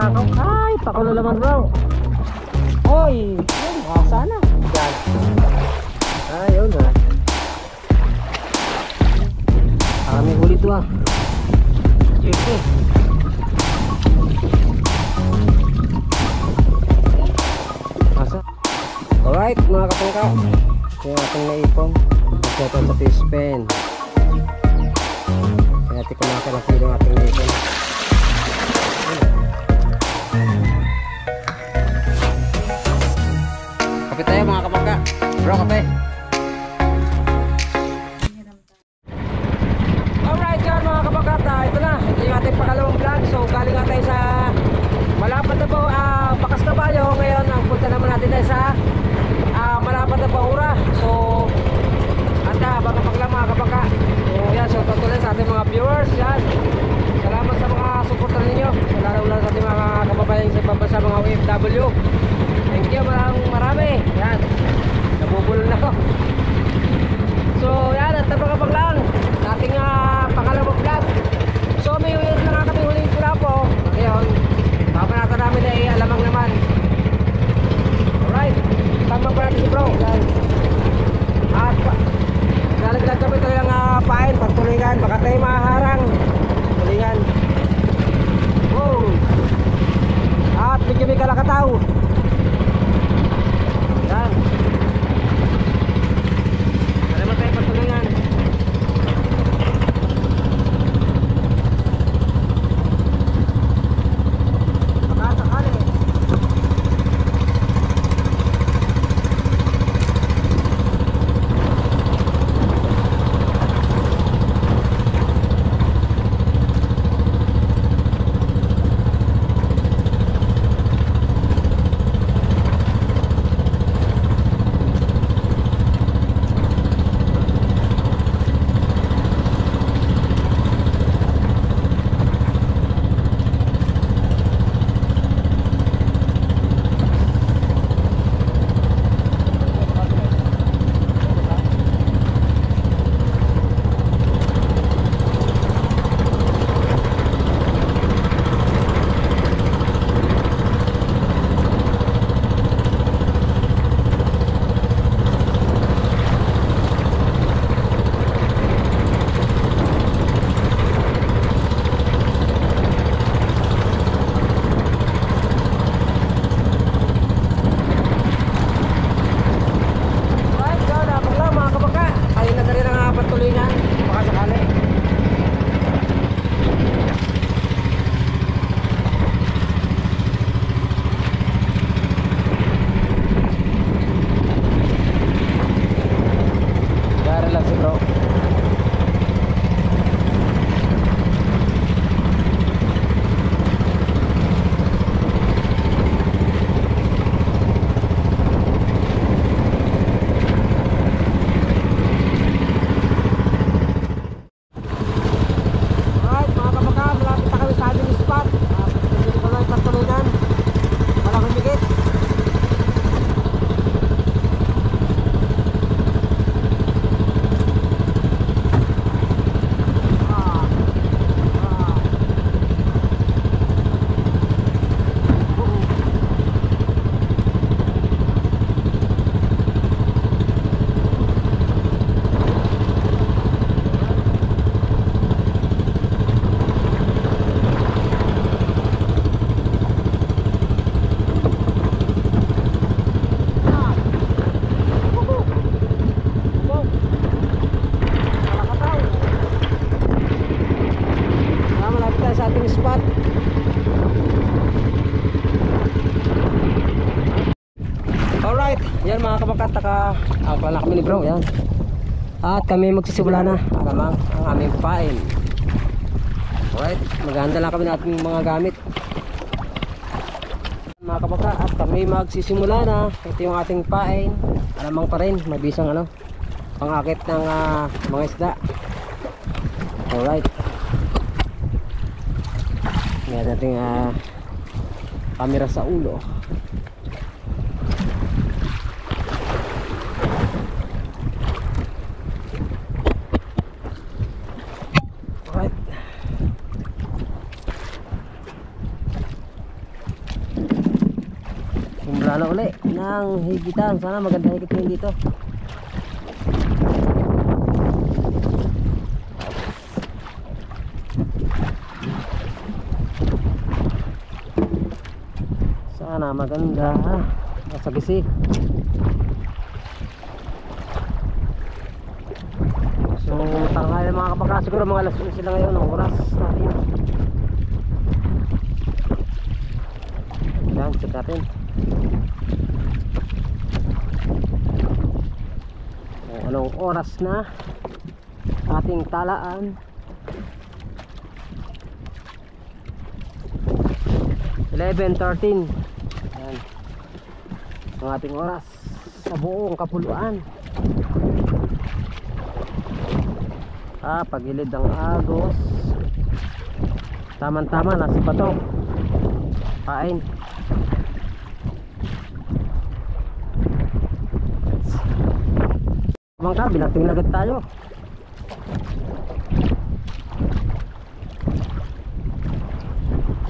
takaw. Ay, pakulo naman bro. Oy, yun, sana. Yan. Ayun na. Kami huli ito ah. Sige. Masa. Alright mga kapangka. Yung ating naipon. Magkita sa fish pen. Kaya natin kumakalaki yung ating naipon. Kape tayo mga kapangka. Bro, kape. Alright yan mga kapangka. Ito na. Ito yung ating pangalawang vlog. So galing nga tayo sa Malapad na po, Bakas Kabayo. Ngayon ang punta naman natin tayo sa Malapad na Bahura. So baka lang mga kapangka. So yan, so tutuloy sa ating mga viewers. Yan, salamat sa mga supporter ninyo, lalo sa ating mga kababayan sa ibang bansa, mga OFW. Thank you, marami. Yan, nabubulol na ako. So yan, at tabang lang ating pangalawang vlog. So may na nga kami huling pula po. Ngayon papanata namin ay alamang naman. Alright, tama pa natin si bro. Yan. At nalaglag kami talagang pain, pagtulingan, baka tayo maharang. Tulingan. Wow. At medyo may kalakataw. Yan. Salamat tayo pagtulingan. Yan mga kapangka, ang kami ni bro, yan. At kami magsisimula na alamang ang aming pain. Alright, maghahanda lang kami ng ating mga gamit mga kapangka, at kami magsisimula na. Ito yung ating pain, alamang pa rin, mabisang pangakit ng mga isda. Alright, may ating camera sa ulo. Sana uli ng higitan. Sana maganda higitin dito. Sana maganda ha. Nasa gisi. So tanghali mga kabaka, siguro mga alas 11 sila ngayon ang oras natin. Yan, check natin. Kung anong oras na ating talaan. 11:13. Yan ang ating oras sa buong Kapuluan. Pagilid ng agos. Tama-tama, nasa bato. Pain. Bangka, binating agad tayo.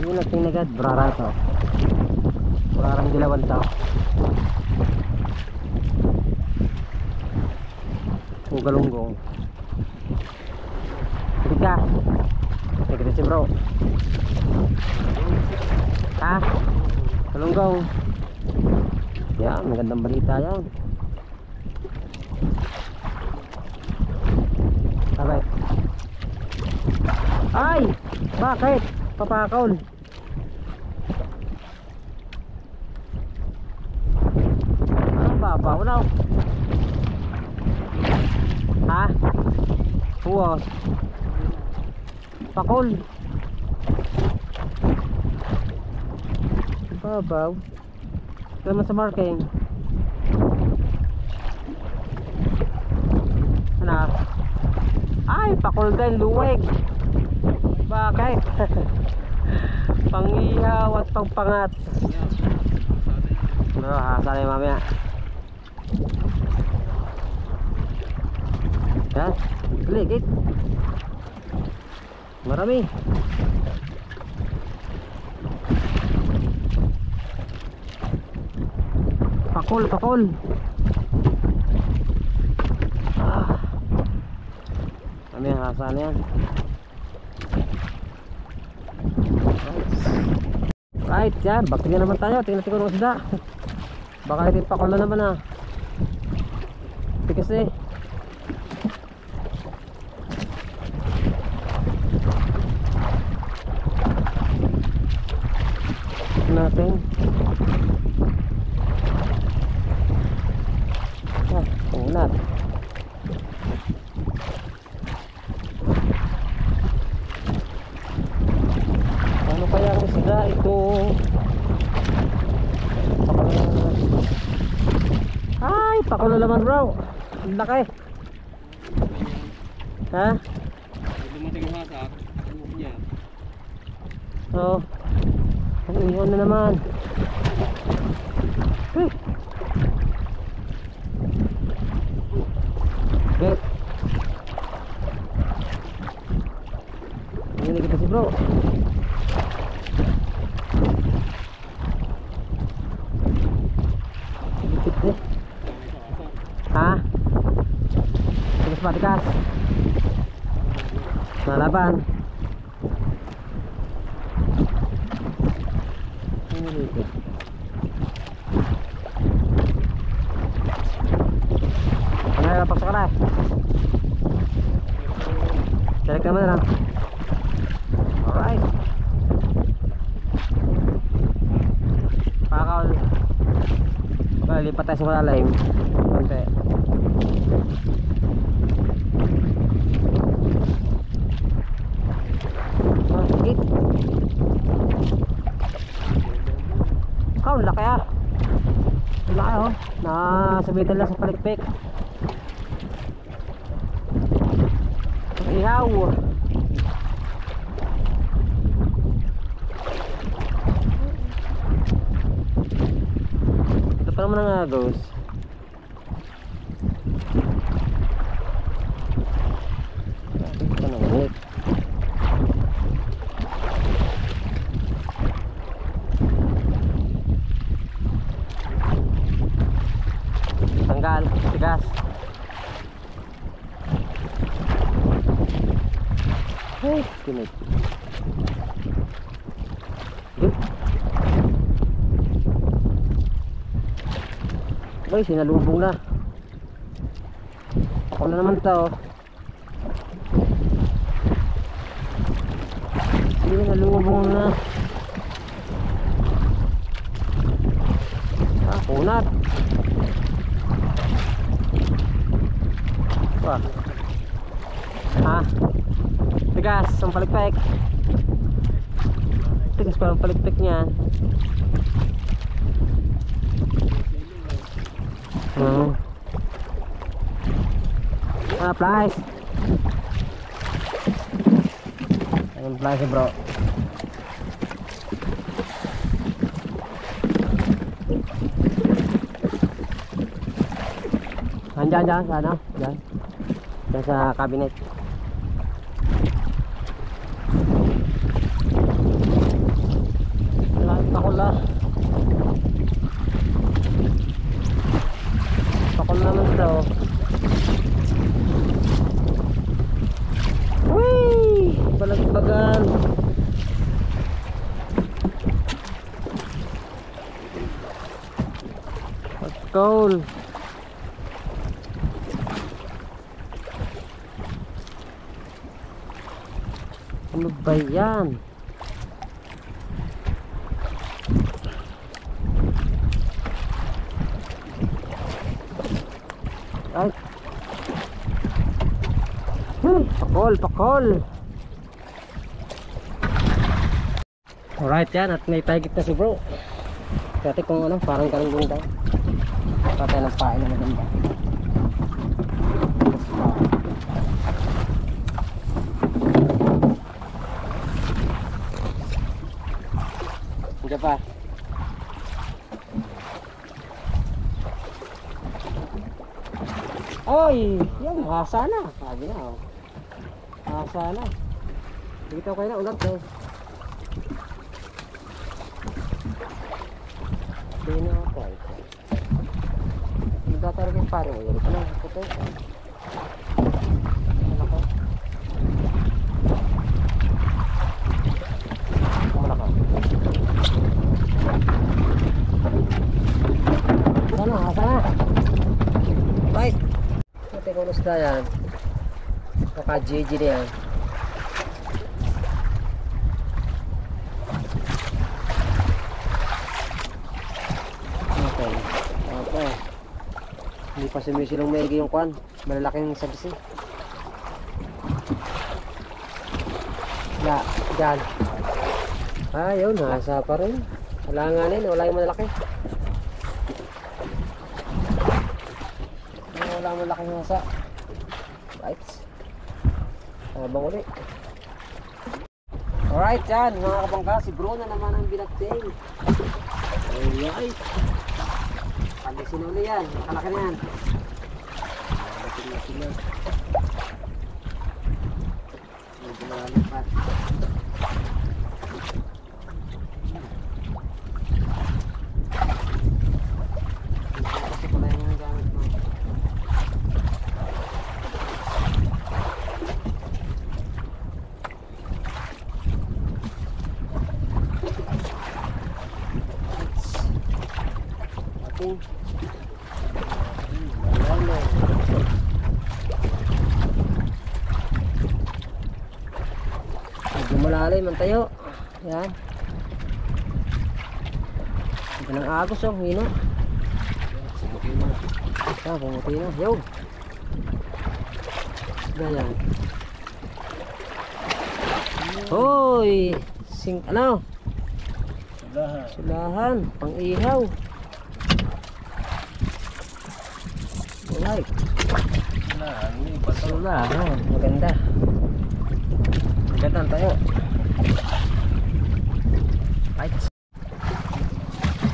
Yung nating agad, brara to. Brarang dilawan to. Galunggong. Tiga. Tiga si bro. Ha? Galunggong. Yan, magandang balita yan. Bakit? Ay! Bakit? Papakaon. Anong babaw na? Ha? Huwas. Pakol. Babaw. Ito naman sa marking. Ano? Ay, pakol din, luweg. Bakit? Pangihaw at pangpangat. Pero hasali mamaya. Yan, ligit. Marami. Pakol, pakol. Kami hasan yan. Right, yan. Baktigyan naman tayo. Tingnan ko ng isda. Baka hindi pakol na naman ah. Tigas eh. Natin. Unat. Ano kaya ang isda ito? Ay, pakulo naman bro. Ang laki. Ha? Dumating yung hasa. Niya. Oo. Ang iyon na naman. Okay. Ini kita si bro. Dikit deh. Hah? Terus matikas. Nalaban. Dikit. Ano pasok ka na? Cari ka mo na lang. Alright. Pakakaw. Lipat tayo sa malalim. Konti. Sikit. Laki ah. Laki oh. Nasabitan lang sa palikpik. Ihaw. Ito pa naman ang agos. Ito na ulit. tigas. Hey, kinig. Good. Ay, sinalubong na. Ako na naman to. Sinalubong na. Kunat. Wah. Ha? Tigas, ang palikpik. Tigas pa ang palikpik niya. Flies. Ayun flies bro. Diyan sa ano? Diyan. Diyan sa cabinet. Pakul na. Pakul naman ito. Whee! Balagbagan. Pagkol. Ano ba yan? Ay. Pakol, pakol. Alright yan, at may pahigit na si bro. Dati kung ano, parang galunggong daw. Patay ng pain na maganda. Hindi pa. Oy, yan, hasa na. Sabi na, oh. Hasa na. Dito kayo na, ulat daw. Hindi na ako. Hindi ka talaga yung pare. Yan ka na, puto. Ano ka? Kumala ka. Sana, hasa na. Right. Ito kung gusto yan. Naka GG na yan. Okay. Okay. Hindi pa sumisilong maigi yung kwan. Malalaking sabisi. Wala. Diyan. Ah, yun. Nasa pa rin. Wala nga rin. Wala yung malalaki. Wala mo laking hasa. Right. Habang ulit. Alright yan mga kabangka. Si bro na naman ang binagting. Alright. Palisin uli yan. Nakalaki na yan. Nakalaki na yan. Medyo malalipat. Kasi pala yung gamit mo. Medyo malalim ang tayo. Yan. Ito ng agos oh, hino. Ah, pumuti na. Yo. Ganyan. Hoy! Ano? Sulahan. Sulahan, pang-ihaw. Alright. Sulahan, maganda. Maganda tayo. Right.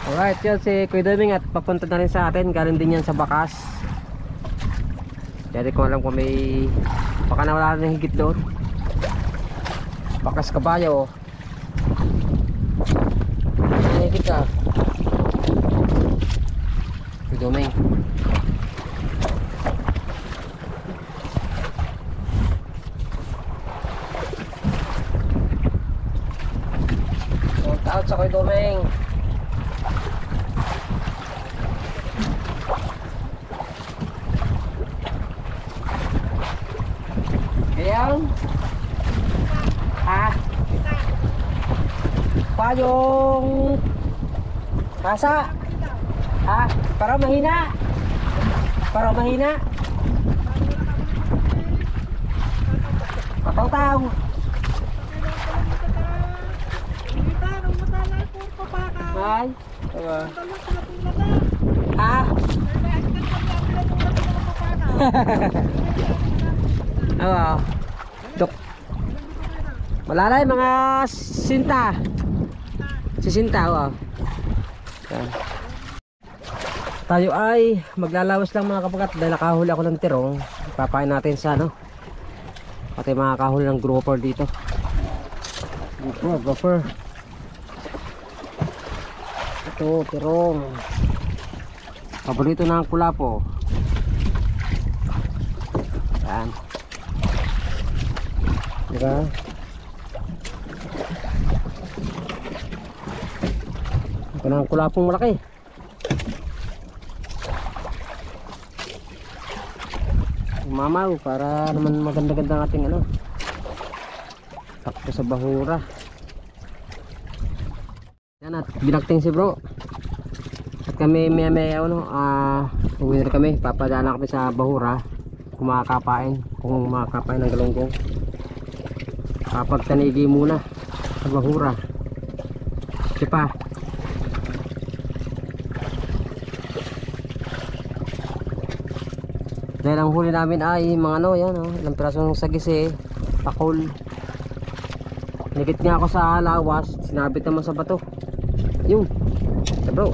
Alright, yun si Kuya Doming at papunta na rin sa atin. Galing din yan sa Bakas. Jadi ko alam kung may baka nawala na higit doon. Bakas Kabayo. Higit ka Kuya Doming. Koy Domeng. Kayang pa yung kasa para mahina pataw-taw ay dok malalay mga sinta yan. Tayo ay maglalawas lang mga kapagat dahil nakahuli ako ng tirong. Ipapain natin sa pati mga kahuli ng grouper dito. Grouper ito tirong paborito ng kulapo. Yan diba ito na ang kulapong malaki. Mamaw para naman maganda-ganda ang ating sakto sa bahura. Yan at binakting si bro at kami may uwi na kami, papadala kami sa bahura kung makakapain ng galunggong. Kapag tanigi muna sa bahura sipa. Dahil ang huli namin ay mga ilang pirasong sagisi, pakol. Nikit nga ako sa lawas, sinabit naman sa bato. Yun, bro.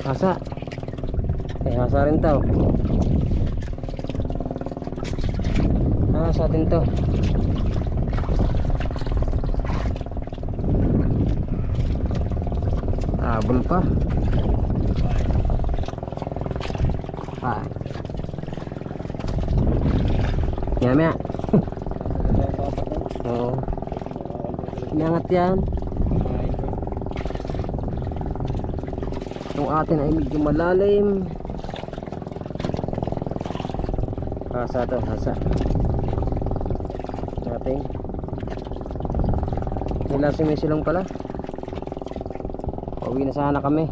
Hasa. Hasa rin to. Hasa din to. Abol pa. Maya oo, inangat yan. Itong atin ay medyo malalim. Hasa to, hasa natin. Nila sumisilong pala. Pauwi na sana kami.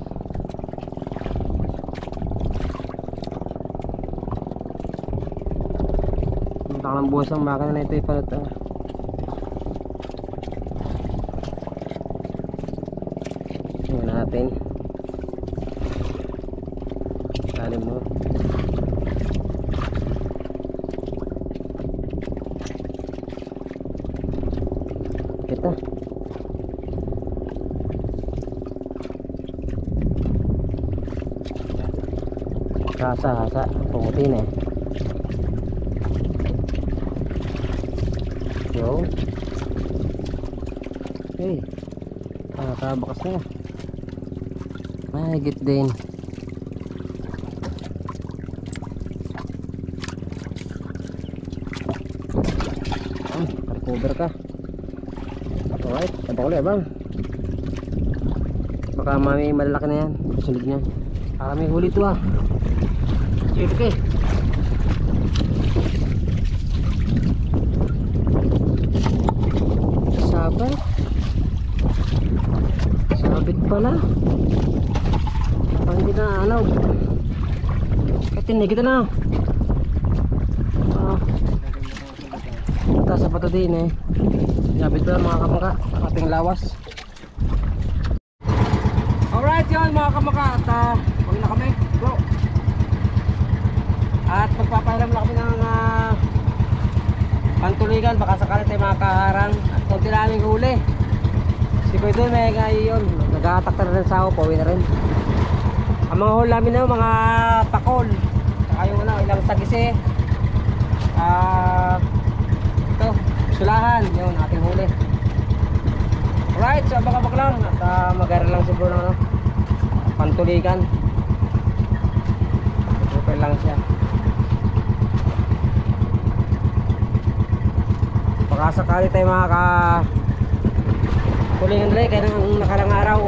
Ang buwas ang makina na ito ipalit tingnan natin kalim mo kita hasa pumuti na yo. Hey, kabakas na. Ay, higit din. Recover ka. Alright, tabak ulit bang. Baka may malalaki na yan. Kasunod niya. Para may huli ito Okay. Sabit pala. Hindi na katin kita na. Taas sa pato din sabit pala mga kamaka ang ating lawas. Alright yun mga kamaka. At huwag na kami bro. At magpapailam lang kami ng pantuligan. Baka sakali tayo makaharang. At kunti namin huli. Si Koy doon may ngayon nag-attack na rin sa ako, pauwi na rin. Ang mga huli namin mga pakol, saka yung ilang sagisi, ito, sulahan, yun ating huli. Alright, so abang-abang lang at mag-aral lang siguro ng pantuligan. Okay lang siya. Baka sakali tayo Tulingan ulit, kaya nang nakarang araw,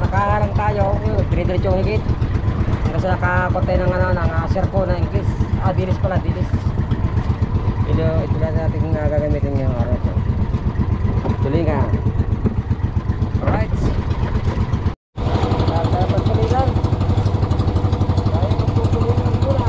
nakaharang tayo, dire-diretso higit. Kasi nakakontay ng circo na English. Dilis pala, dilis. Ito lang natin gagamitin ngayong araw ito. Tulingan. Alright. Dapat tulingan. Kaya magtutulingan ko na.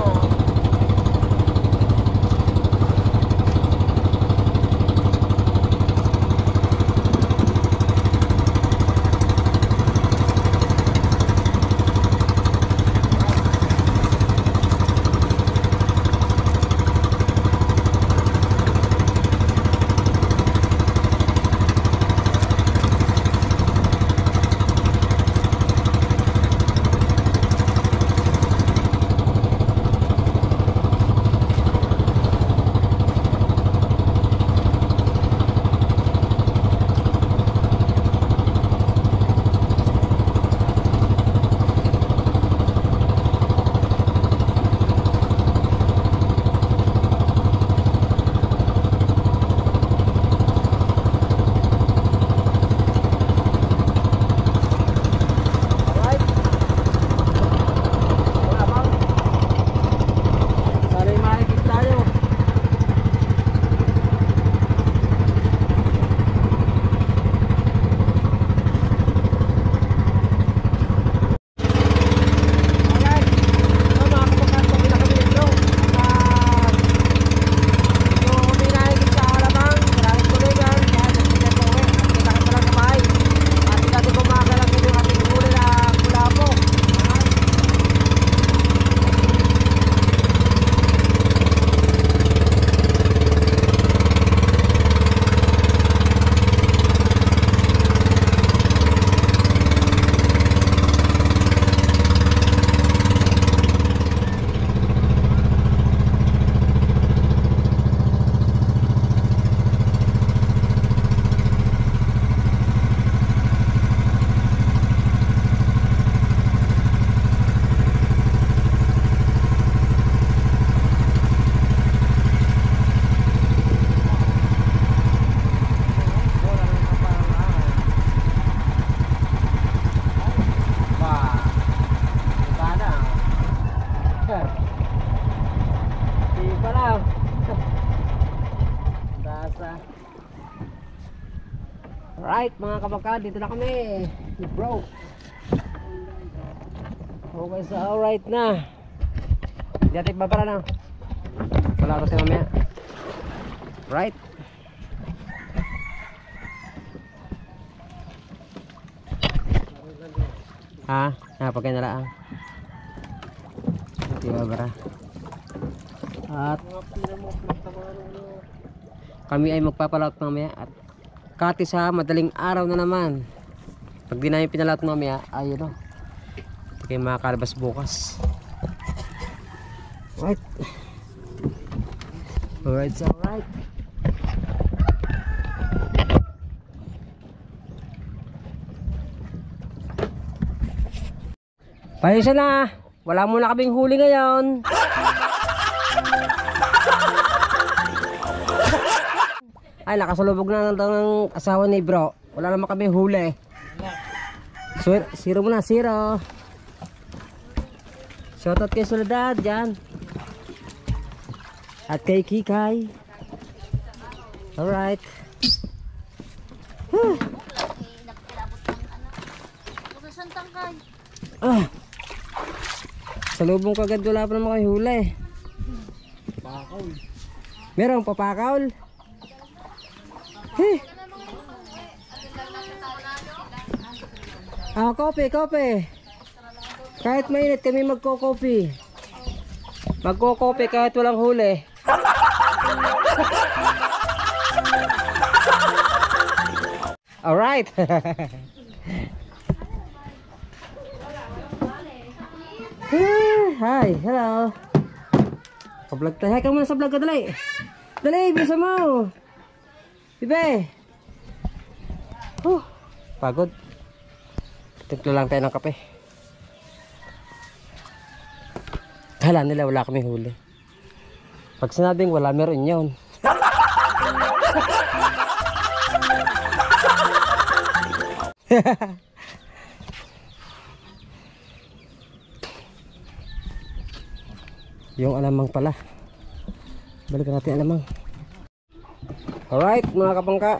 Alright mga kabakad, dito na kami bro. Okay, so alright na. Hindi natin babara na. Wala ko siya mamaya. Right. Pagkain na lang. Hindi babara. At kami ay magpapalaot mamaya. At kati sa madaling araw na naman. Pag di namin pinalaot mamaya, ayun o. Hindi kayo makakalabas bukas. Right. Alright, so alright. Pasensya na. Wala muna kaming huli ngayon. Ay, nakasalubog na ng asawa ni bro. Wala naman kami huli. So, zero muna, zero. Shoutout kay Soledad dyan. At kay Kikay. Alright. Salubong ko agad, wala pa naman kayo huli. Merong papakaul. Kope. Kahit mainit kami magko-coffee. Magko-coffee kahit walang huli. Alright. Hi, hello. Pa-vlog tayo. Hi ka muna sa vlog ka, dali. Dali, bisa mo. Bibe. Pagod. Tiklo lang tayo ng kape. Kala nila wala kami huli. Pag sinabing wala, meron yun. Yung alamang pala. Balikan natin alamang. Alright mga kabangka.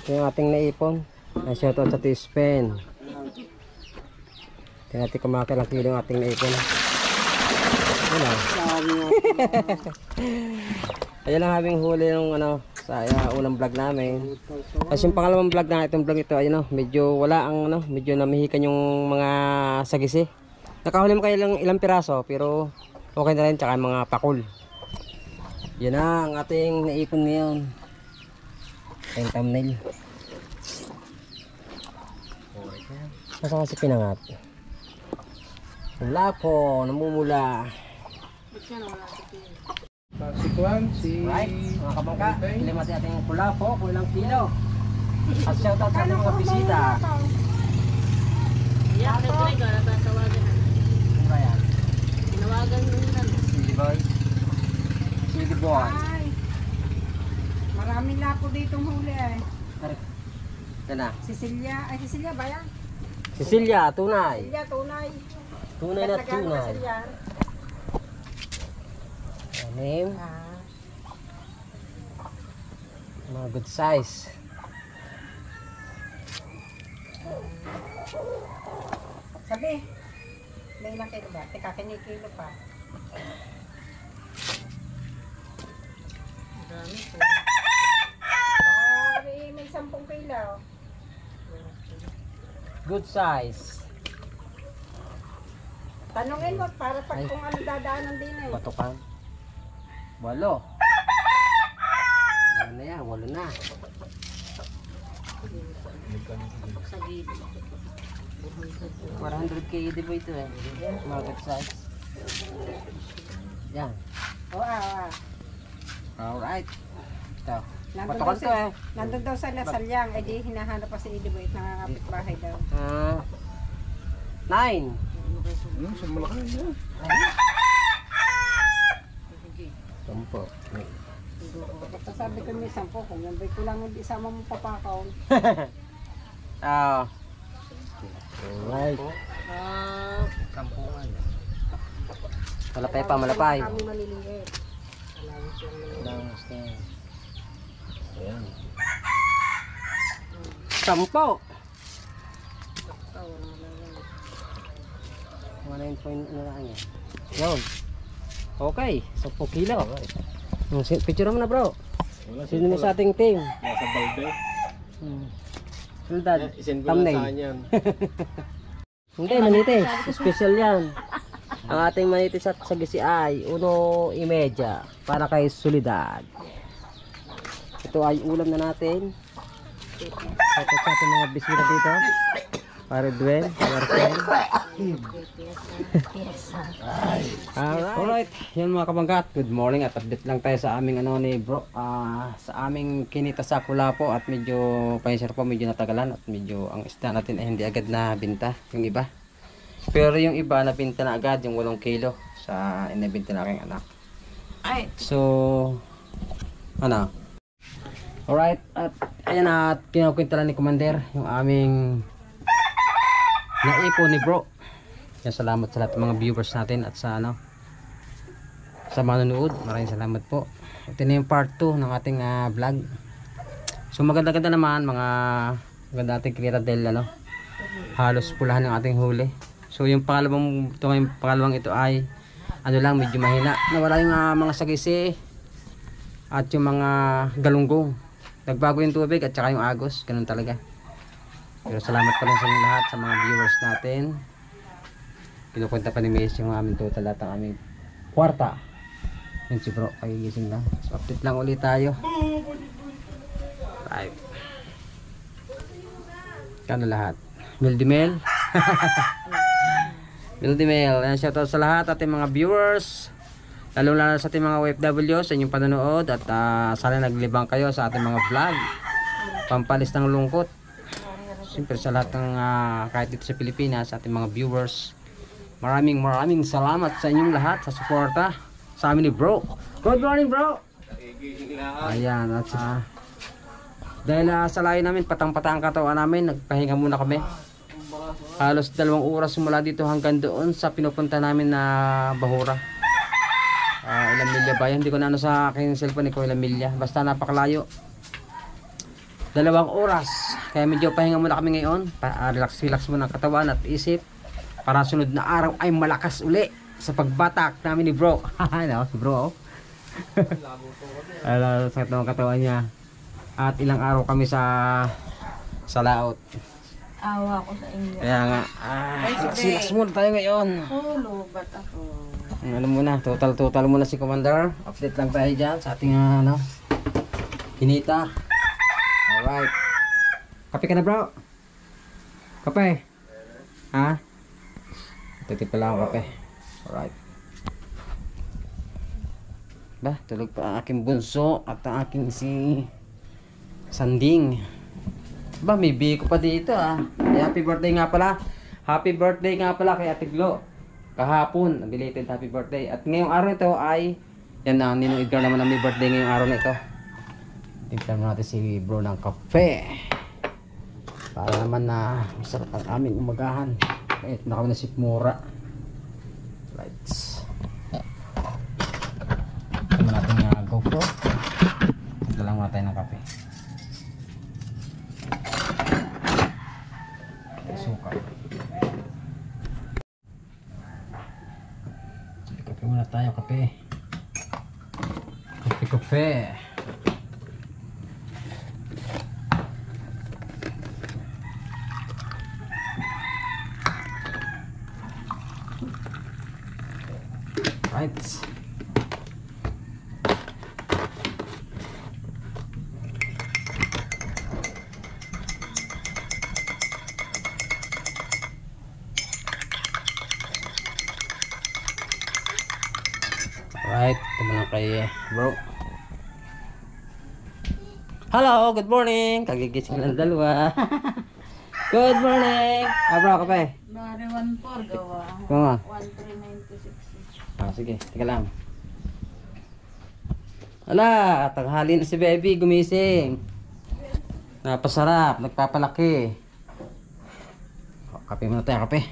Ito yung ating naipon. Shoutout sa T-Spen. Tingnan natin kung makakilang kilo yung ating naipon. Ano? Ayan ang aming huli yung ano, sa unang vlog namin. Tapos yung pangalawang vlog na itong vlog ito, ayun, medyo wala ang ano, medyo namihikan yung mga sagisi. Nakahuli mo kayo ilang piraso pero okay na rin, tsaka mga pakul. Yan na ang ating naipon ngayon. Yung thumbnail. Nasa kasi pinangat. Wala po, namumula. Right, mga kabangka, ilim natin ating pula po, kung ilang kilo. At shoutout sa ating mga bisita. Yan, kay Greg, natawagan na. Ano ba yan? Tinawagan mo na. Silly boy. Silly boy. Ay, maraming lapo ditong huli eh. Yan na. Cecilia, ay Cecilia ba yan? Cecilia, tunay. Cecilia, tunay. Tunay na Tagal tunay. Cecilia. Name. Ah, Mga good size. sabi, may ilang kilo ba? Teka, kinikilo pa. Dami po. Baka may 10 kilo. Good size. Tanungin mo para pag Ay. kung ano dadaanan din eh. Patukan. 8. Walo na yan, 8 na. Sa gilid. 400k di ba ito eh? Mga good size. Yan. Oo, ah. Alright. Ito. Nandun Patukan daw, to eh. nandun daw sa Lasalyang, eh di hinahanap pa si Idiboy na kapitbahay daw. 9. Sa Malacca yan. Sampo. Basta sabi ko may 10, kung yung bay ko lang hindi isama mo papakaw. Alright. Ah, Malapay pa, malapay. Kami maliliit. Ayan. 10. tawa na lang yan. 9 point ano lang yan. Yun. Okay, 10 kilo. Picture mo na bro. Wala Sino na sa ating team? Nasa balde. Sultan, Isend ko lang thumbnail. saan yan. Hindi, manitis. Special yan. Ang ating manitis at sagisi ay 1.30 para kay Solidad. Ito ay ulam na natin. Ito sa ating mga bisita dito. Para Dwell, Marcel. Alright, yan mga kabangkat. Good morning at update lang tayo sa aming ano ni bro. Sa aming kinita sa Kulapo at medyo paisir po, medyo natagalan at medyo ang isda natin ay hindi agad na binta yung iba. Pero yung iba nabinta na agad yung 8 kilo sa inabinta na aking anak. Ay, so ano? Alright, at ayan at kinukwenta lang ni Commander yung aming naipon ni bro. Yan, salamat sa lahat ng mga viewers natin at sa ano sa manonood. Maraming salamat po. Ito na yung part 2 ng ating vlog. So maganda-ganda naman mga maganda ating kita dahil ano halos pulahan ng ating huli. So yung pangalawang ito ay ano lang medyo mahina. Nawala yung mga sagisi at yung mga galunggong. Nagbago yung tubig at saka yung agos. Ganun talaga. Pero salamat pa rin sa inyo lahat sa mga viewers natin. Kinukwenta pa ni Mace yung aming total at ang aming kwarta. Yun si bro, kagigising lang. So update lang ulit tayo. Right. Kano lahat? Mildimel. Mildimel. Ayan, shoutout sa lahat ating mga viewers. Lalo sa ating mga OFW sa inyong panonood. At sana naglibang kayo sa ating mga vlog. Pampalis ng lungkot. Siyempre sa lahat ng kahit dito sa Pilipinas, sa ating mga viewers. Maraming salamat sa inyong lahat sa suporta sa amin ni bro. Good morning bro. Ayan, at Dahil sa layo namin, patang-patang katawan namin, nagpahinga muna kami. Halos 2 oras mula dito hanggang doon sa pinupunta namin na Bahura. Ilang milya ba yan? Hindi ko na ano sa aking cellphone ko ilang milya. Basta napakalayo. 2 oras. Kaya medyo pahinga muna kami ngayon. Relax muna ang katawan at isip. Para sunod na araw ay malakas uli sa pagbatak namin ni bro. Ano, si bro. Alam, sakit ng katawan niya. At ilang araw kami sa laot. Awa ko sa inyo. Kaya nga, relax muna tayo ngayon. Lubat ako. Ano muna, total muna si Commander. Update lang tayo dyan sa ating kinita. Alright. Kape ka na bro? Kape? Ha? Titip lang ako kape. Alright. Ba, tulog pa ang aking bunso at ang aking si Sanding. Ba, may biko pa dito Happy birthday nga pala. Happy birthday nga pala kay Ate Glo. Kahapon, belated happy birthday. At ngayong araw ito ay yan na, Ninong Edgar naman ang may birthday ngayong araw na ito. Tingnan natin si bro ng kape. Para naman na masarap ang aming umagahan. Ito na kami na si Mura. Lights. Ito na natin nga GoPro. Ito lang muna tayo ng kape. Suka. Kape muna tayo, kape. Kape. Right. Alright, ito muna kay bro. Hello, good morning. Kagigising lang dalawa. Good morning. Bro, kape. Bari 1-4 gawa. Kung 1-3-9-2-6. sige, tika lang. Ala, tanghali na si baby, gumising. Napasarap, nagpapalaki. Kape muna tayo, kape.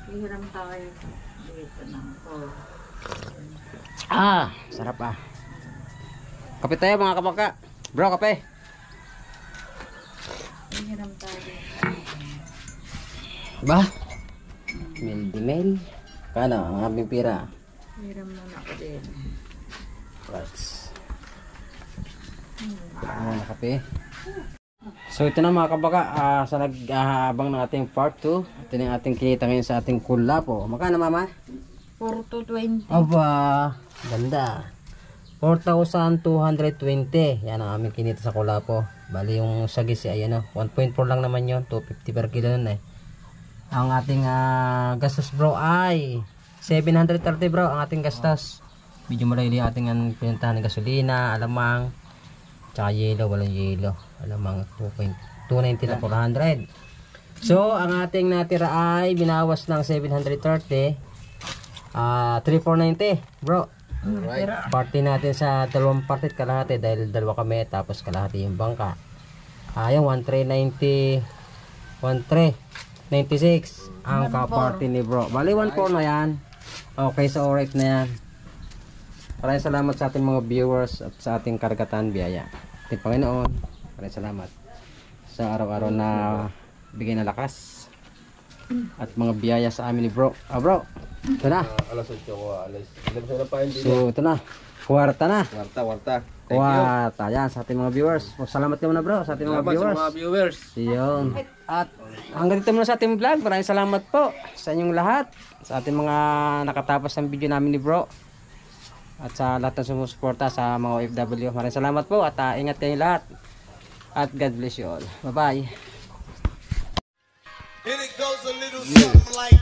Hihiram tayo dito ng Sarap Kape tayo mga kabaka. Bro, kape. Hihiram tayo. Ba? Mel di mel. Kano, ang aming pira. Hihiram muna ako din. Right. Muna kape. So ito na mga kabaka, sa nag-aabang ng ating part 2. Ito na yung ating kinita ngayon sa ating kulapo. Magkano mama? 4-20. Aba, ganda. 4,220. Yan ang aming kinita sa kulapo. Bali yung sagis ay 1.4 lang naman yon, 250 per kilo nun Ang ating gastos bro ay 730 bro ang ating gastos. Medyo malayli ating pinuntahan ng gasolina, alamang, tsaka yelo, walang yelo. Alamang 290 na 400. So ang ating natira ay binawas ng 730. 3,490 bro. Alright. Party natin sa dalawang party at kalahati dahil dalawa kami tapos kalahati yung bangka. Yung 1,390 1,396 ang ka-party ni bro. Bali 1,4 na yan. Okay, so alright na yan. Maraming salamat sa ating mga viewers at sa ating karagatan biyaya. Ating Panginoon, maraming salamat sa araw-araw na bigay na lakas at mga biyaya sa amin ni bro. Bro, ito na. Alas 8 ko, alas 11 na pa hindi. So ito na, kwarta na. Warta. Thank you. Kwarta, yan sa ating mga viewers. Salamat ka muna bro sa ating mga Salamat viewers. sa mga viewers. Yun. At hanggang dito muna sa ating vlog. Maraming salamat po sa inyong lahat. Sa ating mga nakatapos ng video namin ni bro. At sa lahat ng sumusuporta sa mga OFW. Maraming salamat po at ingat kayong lahat. At God bless you all. Bye bye. And it goes a little something like